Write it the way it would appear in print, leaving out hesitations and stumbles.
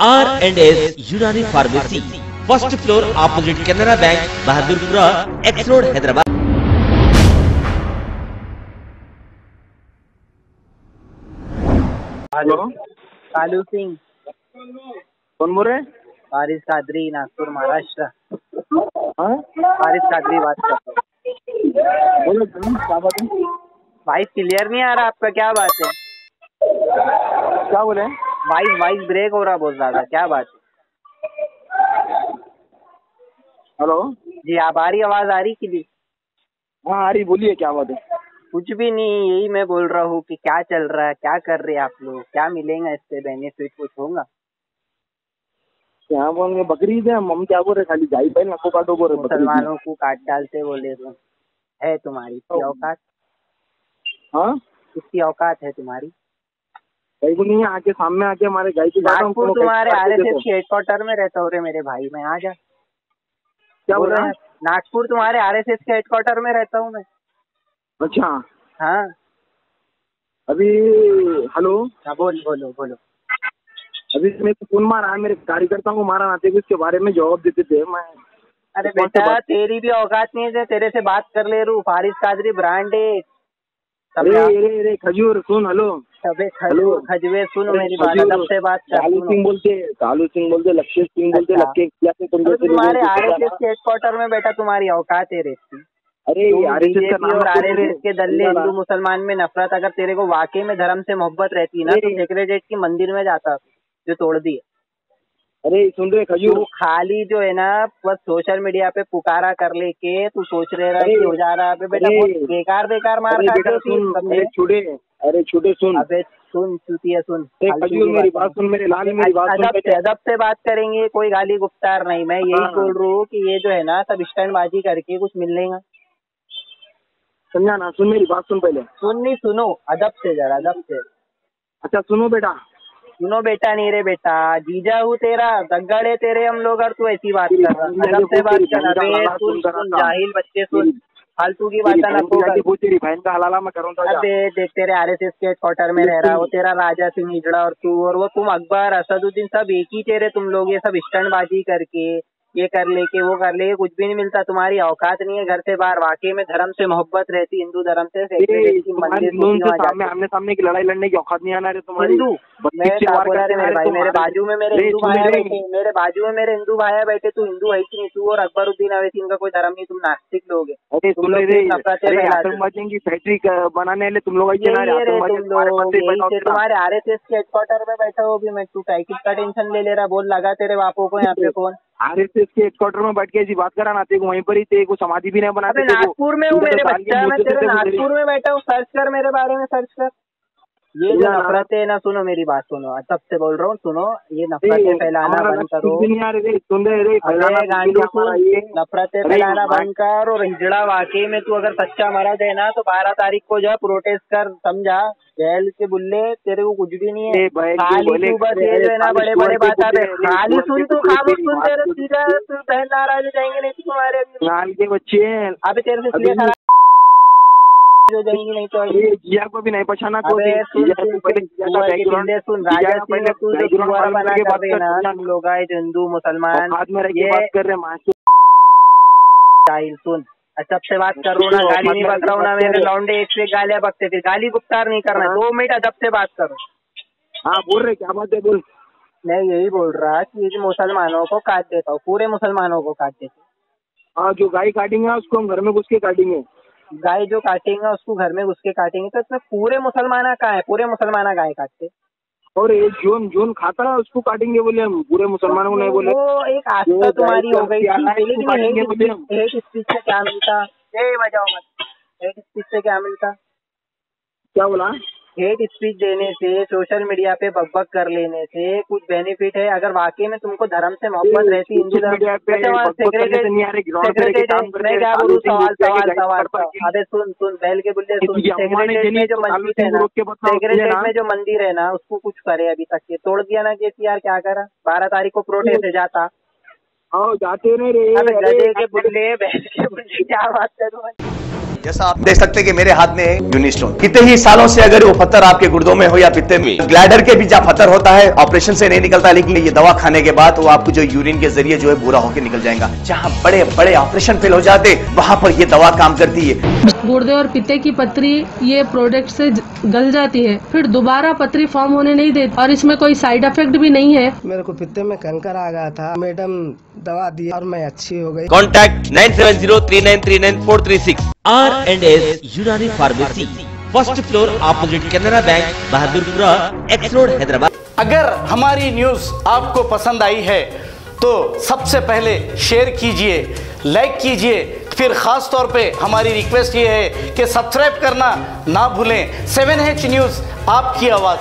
R&S यूनानी pharmacy, first floor opposite Canara bank, Bahadurpura, x road, Hyderabad. Hello, Kalu Singh. कौन बोल रहे? हारिस कादरी, नागपुर, महाराष्ट्र। हाँ, हारिस कादरी बात कर रहा हूँ। बोलो क्या बात है? वॉइस क्लियर नहीं आ रहा आपका, क्या बात है? क्या बोले? वॉइस ब्रेक हो रहा बहुत ज्यादा, क्या बात है? हेलो, जी आप आ रही, आवाज आ रही क्लियर? हाँ आ रही, बोलिए क्या बात है? कुछ भी नहीं, यही मैं बोल रहा हूँ कि क्या चल रहा है, क्या कर रहे हैं आप लोग, क्या मिलेगा इससे बेनिफिट, कुछ होगा? क्या बोलेंगे, बकरी ईद है, हम क्या बोल रहे? खाली जाई पहले नको काटो बोल रहे, मुसलमानों को काट डालते बोले तो है तुम्हारी इतनी औकात? हाँ, कितनी औकात है तुम्हारी? कहीं को नहीं है, आके सामने आके हमारे गाय की नागपुर तुम्हारे RSS के हेडक्वार्टर में रहता हूँ रे मेरे भाई, मैं आ जा। क्या बोल रहा है? नागपुर तुम्हारे RSS के हेडक्वार्टर में रहता हूँ मैं। अच्छा, हाँ अभी हेलो, हाँ, बोलो बोलो। अभी मेरे को फोन मारा है, मेरे कार्यकर्ता को मारा नाते हुए, इसके बारे में जवाब देते थे मैं। अरे बेटा तेरी भी औकात नहीं है, तेरे से बात कर ले रू। फारिस कादरी ब्रांड है। अरे खजूर सुन, हेलो सबे खजवे सुन मेरी बात, अदब से बात कर। कालू सिंह बोलते, लक्ष्य सिंह बोलते, तुम्हारे RSS के हेडक्वार्टर में बेटा तुम्हारी औकात है रहती। अरे बीजेपी और RSS के दल्ले हिंदू मुसलमान में नफरत, अगर तेरे को वाकई में धर्म से मोहब्बत रहती ना तो सेक्रेटेरिएट की मंदिर में जाता, जो तोड़ दी। अरे सुन रहे खजूर, तू खाली जो है ना बस सोशल मीडिया पे पुकारा कर लेके तू सोच रहे रहा कि हो जा रहा है बेटा, बहुत बेकार मार खाते हो। अरे छोटे सुन, अबे सुन चुतिया सुन, खजूर मेरी बात सुन, मेरे लाल मेरी बात सुन। अदब से बात करेंगे, कोई गाली गुफ्तार नहीं। मैं यही बोल रहा हूँ कि ये जो है ना सब स्टैंडबाजी करके कुछ मिलेगा, समझा ना? सुन मेरी बात सुन, पहले सुनो अदब से, जरा अदब से। अच्छा सुनो बेटा, सुनो बेटा नहीं रे बेटा, जीजा हूँ तेरा, दग्गड़ है तेरे हम लोग, और तू ऐसी बात कर रहा है। अदब से बात कर। अबे सुन जाहिल बच्चे, सुन फालतू की बात ना को। तेरी बहन का हलाला मैं करूँगा। अबे देख, तेरे RSS के हेडक्वार्टर में रह रहा, वो तेरा राजा सिंह हिजड़ा, और तू और वो तुम अकबर असदुद्दीन सब एक ही तेरे, तुम लोग ये सब स्टंटबाजी करके ये कर लेके वो कर लेके कुछ भी नहीं मिलता। तुम्हारी औकात नहीं है घर से बाहर। वाकई में धर्म से मोहब्बत रहती, हिंदू धर्म से, आमने सामने की लड़ाई लड़ने की औकात नहीं आना रे तुम्हारी। हिंदू मेरे बाजू में मेरे हिंदू भाई बैठे, मेरे बाजू में मेरे हिंदू भाई बैठे। तू हिंदू है कि नहीं? तू और अकबरुद्दीन अवैसी, इनका कोई धर्म नहीं, तुम नास्तिक लोग है। आतंकवादी की फैक्ट्री बनाने वाले तुम लोग तुम्हारे RSS के हेडक्वार्टर में बैठा हो भी मैं, तू किसका टेंशन ले रहा? बोल लगा तेरे बापों को यहाँ पे फोन। RSS के हेडक्वार्टर में बैठ के ऐसी बात करा ना, वहीं पर ही तेरे को समाधि भी नहीं बनाते। नागपुर में हूँ मेरे बच्चा, मैं तेरे नागपुर में बैठा हूँ। सर्च कर मेरे बारे में, सर्च कर। ये जो नफरत है ना, सुनो मेरी बात सुनो, सबसे बोल रहा हूँ सुनो, ये नफरतें फैलाना बंद करो। नफरतें फैलाना बंद कर। और हिजड़ा वाकई में तू अगर सच्चा मर्द है ना तो 12 तारीख को जा प्रोटेस्ट कर, समझा? जेल के बुल्ले, तेरे को कुछ भी नहीं है। खाली तू बस ये जो है ना बड़े बड़े बात है, खाली सुन, तू खामोश सुन। तेरे सीधा तू बहन नाराज हो जाएंगे नहीं तो तुम्हारे बच्चे। अभी तेरे से सीधे खराब हो जाएंगी नहीं तो जिया को भी नहीं पछाना को। सुन राजा सिंह, तू जो सुअर बना कर रहे ना तुम लोग जो हिंदू मुसलमान ये बात कर रहे हैं। सुन अच्छा से बात कर रहा हूँ ना, गाली नहीं बक रहा हूँ ना, मेरे लौंडे एक से गालियाँ बकते, फिर गाली गुफ्तार नहीं करना। 2 मिनट अदब से बात करो। हाँ बोल रहे, क्या बात है बोल। मैं यही बोल रहा कि मुसलमानों को काट देता हूँ, पूरे मुसलमानों को काट देता हूँ। हाँ, जो गाय काटेंगे उसको हम घर में घुस के काटेंगे। गाय जो काटेंगे उसको घर में घुस के काटेंगे, तो इसमें पूरे मुसलमाना कहाँ है? पूरे मुसलमाना गाय काटते। और एक जोन खाता है उसको काटेंगे बोले हम, पूरे मुसलमानों को नहीं बोले। वो एक आस्था तुम्हारी हो गई। हेट स्पीच से क्या मिलता? बजाओ मत। हेट स्पीच से क्या मिलता? क्या बोला? हेट स्पीच देने से, सोशल मीडिया पे बकबक कर लेने से कुछ बेनिफिट है? अगर वाकई में तुमको धर्म से मोहब्बत रहती, हिंदू धर्म मैं क्या बोलूँ? सवाल अबे सुन बैल के बुल्ले सुन। सेक्रेटेरिएट में जो मंदिर है ना, सेक्रेटेरिएट में जो मंदिर है ना उसको कुछ करे अभी तक के? तोड़ दिया ना KCR, क्या करा? 12 तारीख को प्रोटेस्ट है, जाता। जाते नहीं रे। गधे के बुल्ले, बैल के बुल्ले, क्या बात है तुम्हारी? जैसा आप देख सकते हैं कि मेरे हाथ में यूनिस्टोन, कितने ही सालों से अगर वो पत्थर आपके गुर्दों में हो या पित्ते में, ग्लैडर के भी जब पत्थर होता है ऑपरेशन से नहीं निकलता, लेकिन ये दवा खाने के बाद वो आपको जो यूरिन के जरिए जो है बुरा होकर निकल जाएगा। जहां बड़े बड़े ऑपरेशन फेल हो जाते वहां पर ये दवा काम करती है। गुर्दे और पित्ते की पथरी ये प्रोडक्ट से गल जाती है, फिर दोबारा पथरी फॉर्म होने नहीं देती और इसमें कोई साइड इफेक्ट भी नहीं है। मेरे को पित्ते में कैंकर आ गया था, मैडम दवा दी और मैं अच्छी हो गई। कॉन्टैक्ट 9703939436। R&S यूनानी pharmacy, first floor opposite Canara bank, Bahadurpura, x road, Hyderabad. अगर हमारी न्यूज आपको पसंद आई है तो सबसे पहले शेयर कीजिए, लाइक कीजिए, फिर खास तौर पे हमारी रिक्वेस्ट ये है कि सब्सक्राइब करना ना भूलें। 7H न्यूज़, आपकी आवाज़।